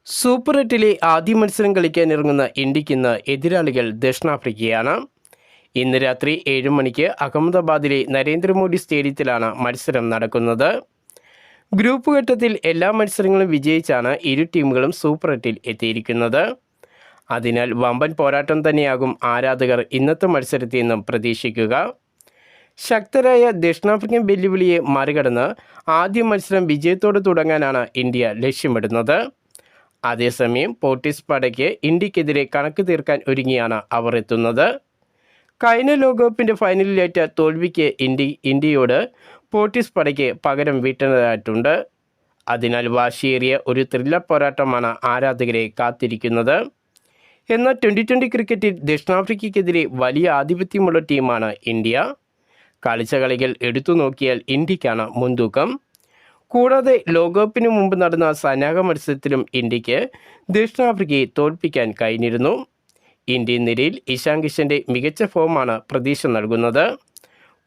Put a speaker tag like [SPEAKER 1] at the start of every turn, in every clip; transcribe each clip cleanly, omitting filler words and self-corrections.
[SPEAKER 1] Super എട്ടിലെ ആദ്യ മത്സരം കളിക്കാനിറങ്ങുന്ന ഇന്ത്യക്ക് ഇന്ന് എതിരാളികൾ ദക്ഷിണാഫ്രിക്കയാണ്. ഇന്ന് രാത്രി 7 മണിക്ക് അഹമ്മദാബാദിലെ നരേന്ദ്രമോദി സ്റ്റേഡിയത്തിലാണ് മത്സരം നടക്കുന്നത്. ഗ്രൂപ്പ് ഘട്ടത്തിൽ എല്ലാ മത്സരങ്ങളും വിജയിച്ചാണ് ഇരു ടീമുകളും സൂപ്പർ എട്ടിൽ എത്തിയിരിക്കുന്നത്. അതിനാൽ വമ്പൻ പോരാട്ടം തന്നെയാകും ആരാധകർ ഇന്നത്തെ മത്സരത്തിൽ നിന്നും പ്രതീക്ഷിക്കുക. ശക്തരായ ദക്ഷിണാഫ്രിക്കൻ വെല്ലുവിളിയെ മറികടന്ന് ആദ്യ മത്സരം വിജയത്തോടെ തുടങ്ങാനാണ് ഇന്ത്യ ലക്ഷ്യമിടുന്നത്. അതേസമയം പോർട്ടിസ് പടയ്ക്ക് ഇന്ത്യക്കെതിരെ കണക്ക് തീർക്കാൻ ഒരുങ്ങിയാണ് അവർ എത്തുന്നത്. കഴിഞ്ഞ ലോകകപ്പിൻ്റെ ഫൈനലിലേറ്റ തോൽവിക്ക് ഇന്ത്യയോട് പോർട്ടിസ് പടയ്ക്ക് പകരം വീട്ടേണ്ടതായിട്ടുണ്ട്. അതിനാൽ വാശിയേറിയ ഒരു ത്രില്ലർ പോരാട്ടമാണ് ആരാധകരെ കാത്തിരിക്കുന്നത്. എന്നാൽ 2020 ക്രിക്കറ്റിൽ ദക്ഷിണാഫ്രിക്കയ്ക്കെതിരെ വലിയ ആധിപത്യമുള്ള ടീമാണ് ഇന്ത്യ. കളിച്ച കളികൾ എടുത്തു നോക്കിയാൽ ഇന്ത്യക്കാണ് മുൻതൂക്കം. കൂടാതെ ലോകകപ്പിന് മുമ്പ് നടന്ന സന്നാഹ മത്സരത്തിലും ഇന്ത്യക്ക് ദക്ഷിണാഫ്രിക്കയെ തോൽപ്പിക്കാൻ കഴിഞ്ഞിരുന്നു. ഇന്ത്യൻ നിരയിൽ ഇഷാൻ കിഷൻ്റെ മികച്ച ഫോമാണ് പ്രതീക്ഷ നൽകുന്നത്.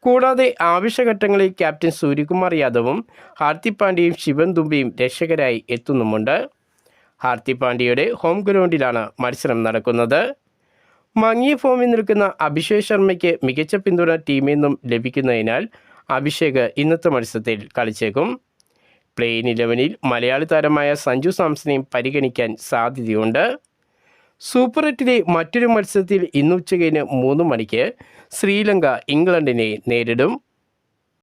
[SPEAKER 1] കൂടാതെ ആവശ്യഘട്ടങ്ങളിൽ ക്യാപ്റ്റൻ സൂര്യകുമാർ യാദവും ഹാർദിക് പാണ്ഡ്യയും ശിവൻ ദുബെയും രക്ഷകരായി എത്തുന്നുമുണ്ട്. ഹാർദിക് പാണ്ഡ്യയുടെ ഹോം ഗ്രൗണ്ടിലാണ് മത്സരം നടക്കുന്നത്. മങ്ങിയ ഫോമിൽ നിൽക്കുന്ന അഭിഷേക് ശർമ്മയ്ക്ക് മികച്ച പിന്തുണ ടീമിൽ നിന്നും ലഭിക്കുന്നതിനാൽ അഭിഷേക് ഇന്നത്തെ മത്സരത്തിൽ കളിച്ചേക്കും. പ്ലെയിൻ 11-ൽ മലയാളി താരമായ സഞ്ജു സാംസണെയും പരിഗണിക്കാൻ സാധ്യതയുണ്ട്. സൂപ്പർ എട്ടിലെ മറ്റൊരു മത്സരത്തിൽ ഇന്ന് ഉച്ചകഴിഞ്ഞ് 3 മണിക്ക് ശ്രീലങ്ക ഇംഗ്ലണ്ടിനെ നേരിടും.